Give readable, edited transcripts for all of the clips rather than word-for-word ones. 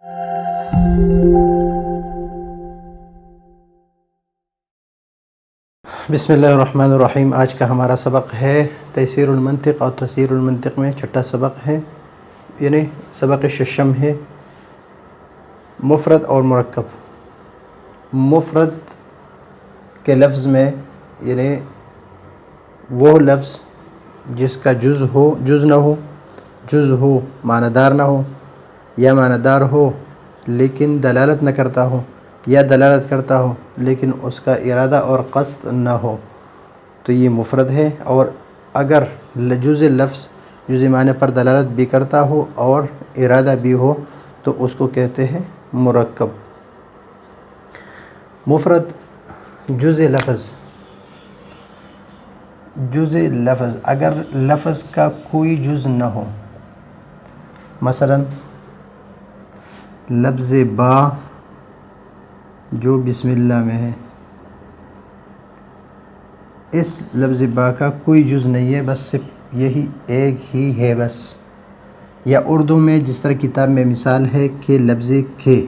بسم اللہ الرحمن الرحیم۔ آج کا ہمارا سبق ہے تیسیر المنطق، اور تیسیر المنطق میں چھٹا سبق ہے، یعنی سبق ششم ہے، مفرد اور مرکب۔ مفرد کے لفظ میں یعنی وہ لفظ جس کا جز نہ ہو، جز ہو معنی دار نہ ہو، یا معنی دار ہو لیکن دلالت نہ کرتا ہو، یا دلالت کرتا ہو لیکن اس کا ارادہ اور قصد نہ ہو، تو یہ مفرد ہے۔ اور اگر جز لفظ جز معنی پر دلالت بھی کرتا ہو اور ارادہ بھی ہو تو اس کو کہتے ہیں مرکب۔ مفرد جز لفظ، جز لفظ اگر لفظ کا کوئی جز نہ ہو، مثلا لفظ با جو بسم اللہ میں ہے، اس لفظ با کا کوئی جز نہیں ہے، بس صرف یہی ایک ہی ہے بس۔ یا اردو میں جس طرح کتاب میں مثال ہے کہ لفظ کھے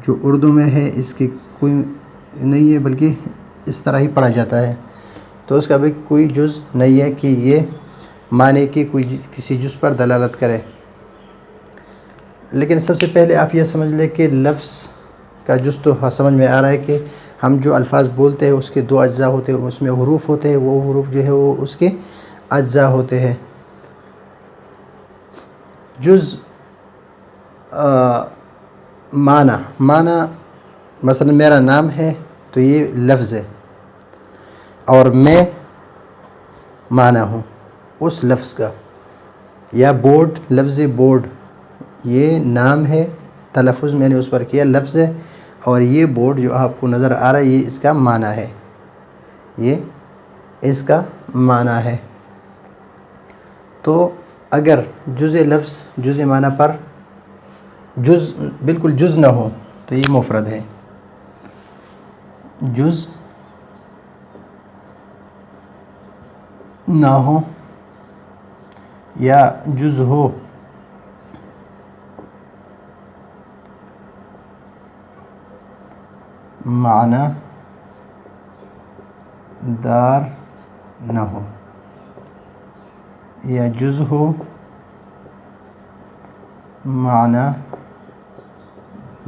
جو اردو میں ہے، اس کی کوئی نہیں ہے بلکہ اس طرح ہی پڑھا جاتا ہے، تو اس کا بھی کوئی جز نہیں ہے کہ یہ معنی کی کسی جز پر دلالت کرے۔ لیکن سب سے پہلے آپ یہ سمجھ لیں کہ لفظ کا جز تو سمجھ میں آ رہا ہے کہ ہم جو الفاظ بولتے ہیں اس کے دو اجزاء ہوتے ہیں، اس میں حروف ہوتے ہیں، وہ حروف جو ہے وہ اس کے اجزاء ہوتے ہیں۔ جز معنی مثلا میرا نام ہے تو یہ لفظ ہے، اور میں معنی ہوں اس لفظ کا۔ یا بورڈ، لفظ بورڈ یہ نام ہے، تلفظ میں نے اس پر کیا، لفظ ہے، اور یہ بورڈ جو آپ کو نظر آ رہا ہے یہ اس کا معنی ہے، یہ اس کا معنی ہے۔ تو اگر جز لفظ جز معنی پر بالکل جز نہ ہو تو یہ مفرد ہے۔ جز نہ ہو یا جز ہو معنی دار نہ ہو، یا جز ہو معنی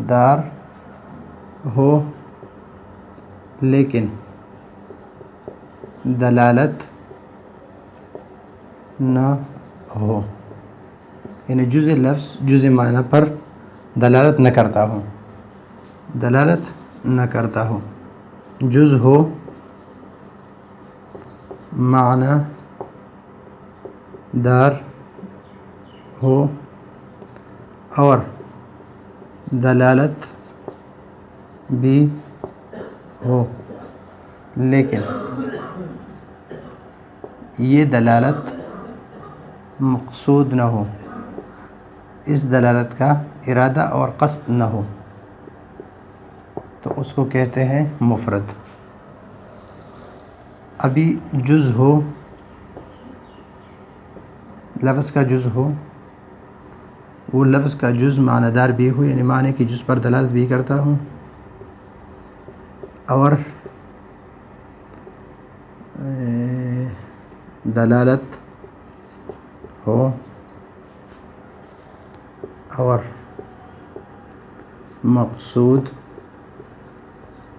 دار ہو لیکن دلالت نہ ہو، یعنی جز لفظ جز معنی پر دلالت نہ کرتا ہو، دلالت نہ کرتا ہو، جز ہو معنی دار ہو اور دلالت بھی ہو، لیکن یہ دلالت مقصود نہ ہو، اس دلالت کا ارادہ اور قصد نہ ہو، تو اس کو کہتے ہیں مفرد۔ ابھی جز ہو، لفظ کا جز ہو، وہ لفظ کا جز معنی دار بھی ہو، یعنی معنی کی جز پر دلالت بھی کرتا ہوں، اور دلالت ہو اور مقصود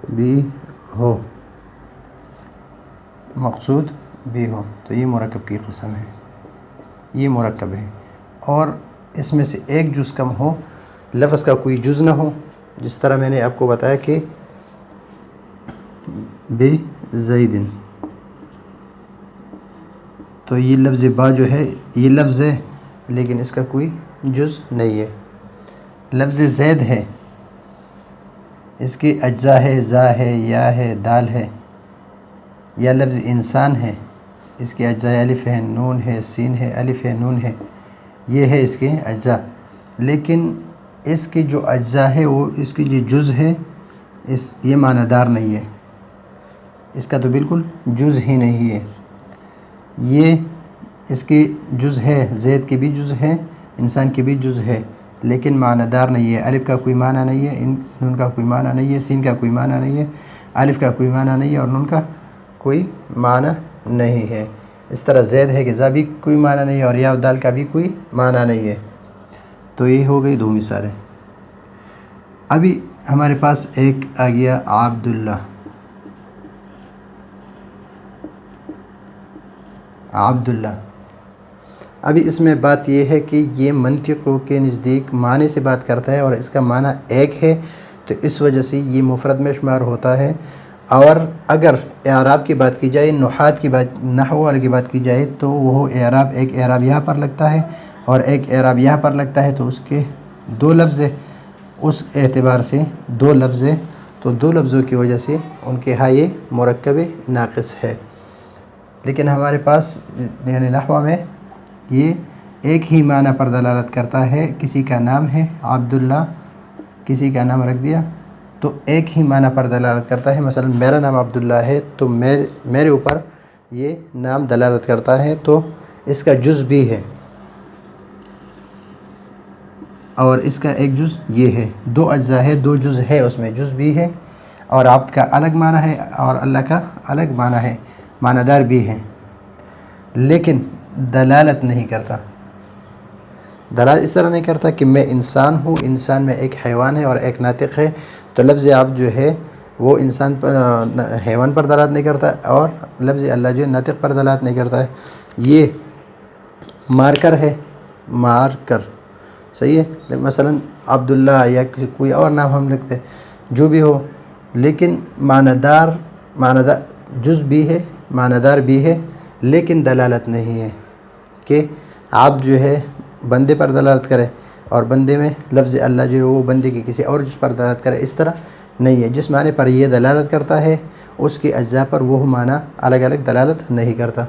بھی ہو، مقصود بھی ہو، تو یہ مرکب کی قسم ہے، یہ مرکب ہے۔ اور اس میں سے ایک جز کم ہو، لفظ کا کوئی جز نہ ہو، جس طرح میں نے آپ کو بتایا کہ بے زیدن، تو یہ لفظ با جو ہے یہ لفظ ہے لیکن اس کا کوئی جز نہیں ہے۔ لفظ زید ہے، اس کی اجزاء ہے، زا ہے، یا ہے، دال ہے۔ یا لفظ انسان ہے، اس کے اجزاء الف ہے، نون ہے، سین ہے، الف ہے، نون ہے، یہ ہے اس کے اجزاء، لیکن اس کی جو اجزاء ہے وہ اس کی جو جز ہے یہ معنی دار نہیں ہے، اس کا تو بالکل جز ہی نہیں ہے۔ یہ اس کی جز ہے، زید کی بھی جز ہے، انسان کی بھی جز ہے، لیکن معنی دار نہیں ہے. الف کا کوئی معنی نہیں ہے, نون کا کوئی معنی نہیں ہے, سین کا کوئی معنی نہیں ہے, الف کا کوئی معنی نہیں ہے اور نون کا کوئی معنی نہیں ہے. اس طرح زید ہے کہ زا بھی کوئی معنی نہیں ہے اور یا و دال کا بھی کوئی معنی نہیں ہے. تو یہ ہو گئی 2 مثالیں. ابھی ہمارے پاس ایک آ گیا عبداللہ. عبداللہ. ابھی اس میں بات یہ ہے کہ یہ منطقوں کے نزدیک معنی سے بات کرتا ہے اور اس کا معنی ایک ہے, تو اس وجہ سے یہ مفرد میں شمار ہوتا ہے. اور اگر اعراب کی بات کی جائے, نحات کی بات, نحو والے کی بات کی جائے, تو وہ اعراب, ایک اعراب یہاں پر لگتا ہے اور ایک اعراب یہاں پر لگتا ہے, تو اس کے 2 لفظ ہے. اس اعتبار سے 2 لفظ ہے, تو 2 لفظوں کی وجہ سے ان کے ہاں یہ مرکب ناقص ہے. لیکن ہمارے پاس یعنی نحو میں یہ ایک ہی معنی پر دلالت کرتا ہے. کسی کا نام ہے عبداللہ, کسی کا نام رکھ دیا تو ایک ہی معنی پر دلالت کرتا ہے. مثلا میرا نام عبداللہ ہے تو میرے اوپر یہ نام دلالت کرتا ہے, تو اس کا جز بھی ہے اور اس کا ایک جز یہ ہے. 2 اجزاء ہے, 2 جز ہے, اس میں جز بھی ہے اور عبد کا الگ معنی ہے اور اللہ کا الگ معنی ہے, معنی دار بھی ہے, لیکن دلالت نہیں کرتا. دلالت اس طرح نہیں کرتا کہ میں انسان ہوں, انسان میں ایک حیوان ہے اور ایک ناطق ہے, تو لفظ عبد جو ہے وہ انسان پر, حیوان پر دلالت نہیں کرتا, اور لفظ اللہ جو ہے ناطق پر دلالت نہیں کرتا ہے. یہ مارکر ہے, مارکر صحیح ہے. مثلا عبداللہ یا کوئی اور نام ہم لکھتے ہیں, جو بھی ہو, لیکن معنی دار جز بھی ہے, معنی دار بھی ہے, لیکن دلالت نہیں ہے کہ عبد جو ہے بندے پر دلالت کرے اور بندے میں لفظ اللہ جو ہے وہ بندے کی کسی اور جز پر دلالت کرے. اس طرح نہیں ہے. جس معنی پر یہ دلالت کرتا ہے اس کے اجزاء پر وہ معنی الگ الگ دلالت نہیں کرتا.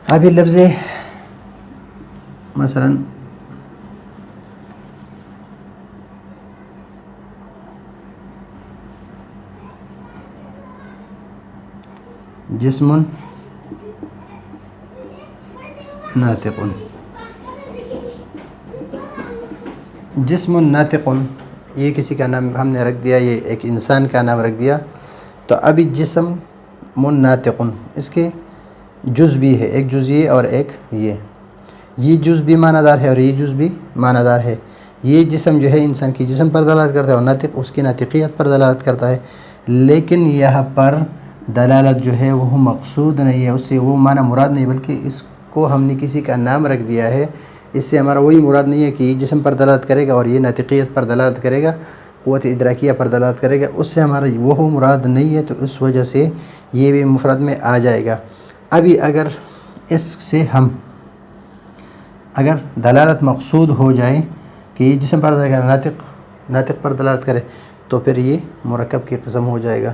ابھی لفظ مثلا جسم ناطق, جسم ناطق, یہ کسی کا نام ہم نے رکھ دیا, یہ ایک انسان کا نام رکھ دیا. تو ابھی جسم ناطق, اس کے جز بھی ہے, ایک جز یہ اور ایک یہ جز بھی معنی دار ہے اور یہ جز بھی معنی دار ہے. یہ جسم جو ہے انسان کی جسم پر دلالت کرتا ہے اور ناطق اس کی ناطقیت پر دلالت کرتا ہے, لیکن یہاں پر دلالت جو ہے وہ مقصود نہیں ہے, اس سے وہ معنی مراد نہیں, بلکہ اس کو ہم نے کسی کا نام رکھ دیا ہے. اس سے ہمارا وہی مراد نہیں ہے کہ یہ جسم پر دلالت کرے گا اور یہ ناطقیت پر دلالت کرے گا, قوت ادراکیہ پر دلالت کرے گا, اس سے ہمارا وہ مراد نہیں ہے, تو اس وجہ سے یہ بھی مفرد میں آ جائے گا. ابھی اگر اس سے ہم اگر دلالت مقصود ہو جائے کہ یہ جسم پر دلالت کرے, ناطق پر دلالت کرے, تو پھر یہ مرکب کی قسم ہو جائے گا.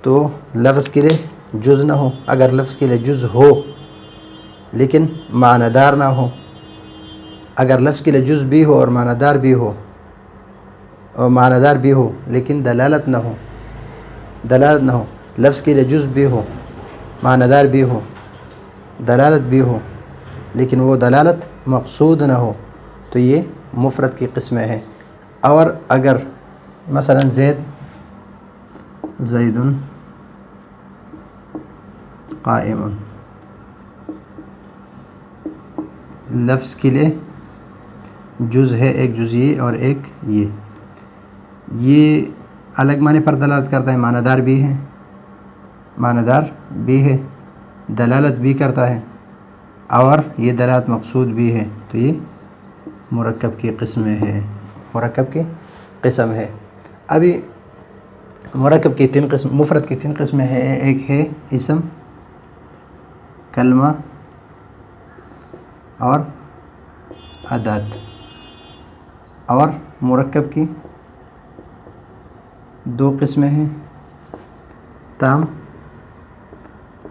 تو لفظ کے لیے جز نہ ہو, اگر لفظ کے لیے جز ہو لیکن معنی دار نہ ہو, اگر لفظ کے لیے جز بھی ہو اور معنی دار بھی ہو, اور معنی دار بھی ہو لیکن دلالت نہ ہو, لفظ کے لیے جز بھی ہو, معنی دار بھی ہو, دلالت بھی ہو, لیکن وہ دلالت مقصود نہ ہو, تو یہ مفرد کی قسمیں ہیں. اور اگر مثلا زید قائم, لفظ کے لیے جز ہے, ایک جز یہ اور ایک یہ الگ معنی پر دلالت کرتا ہے, معنی دار بھی ہے, دلالت بھی کرتا ہے, اور یہ دلالت مقصود بھی ہے, تو یہ مرکب کی قسمیں ہے, ابھی مرکب کی 3 قسم, مفرد کی 3 قسمیں ہیں. ایک ہے اسم, کلمہ اور ادات. اور مرکب کی 2 قسمیں ہیں, تام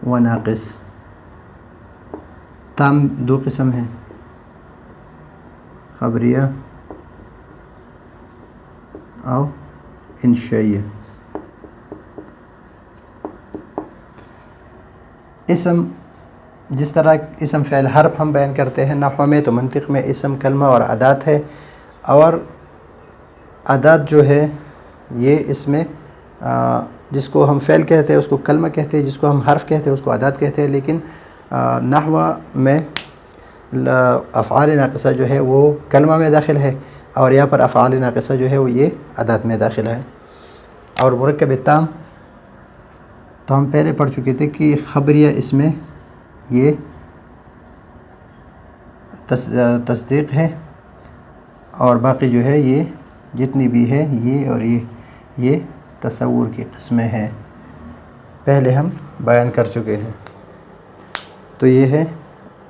و ناقص. تام 2 قسم ہیں, خبریہ اور انشائیہ. اسم, جس طرح اسم فعل حرف ہم بیان کرتے ہیں نحو میں, تو منطق میں اسم کلمہ اور ادات ہے. اور عدد جو ہے یہ اس میں جس کو ہم فعل کہتے ہیں اس کو کلمہ کہتے ہیں، جس کو ہم حرف کہتے ہیں اس کو عدد کہتے ہیں، لیکن نحو میں افعال ناقصہ جو ہے وہ کلمہ میں داخل ہے، اور یہاں پر افعال ناقصہ جو ہے وہ یہ عدد میں داخل ہے۔ اور مرکب تام تو ہم پہلے پڑھ چکے تھے کہ خبریہ اس میں یہ تصدیق ہے، اور باقی جو ہے یہ جتنی بھی ہے یہ اور یہ تصور کی قسمیں ہیں، پہلے ہم بیان کر چکے ہیں۔ تو یہ ہے،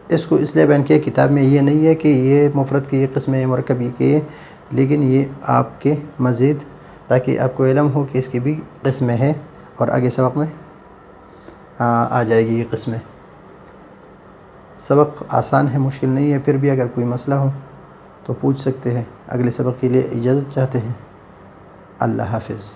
اس کو اس لیے بیان کیا کتاب میں یہ نہیں ہے کہ یہ مفرد کی یہ قسم ہے، مرکب کی یہ، لیکن یہ آپ کے مزید تاکہ آپ کو علم ہو کہ اس کی بھی قسمیں ہیں، اور آگے سبق میں آ جائے گی یہ قسمیں۔ سبق آسان ہے، مشکل نہیں ہے، پھر بھی اگر کوئی مسئلہ ہو تو پوچھ سکتے ہیں۔ اگلے سبق کے لیے اجازت چاہتے ہیں۔ اللہ حافظ۔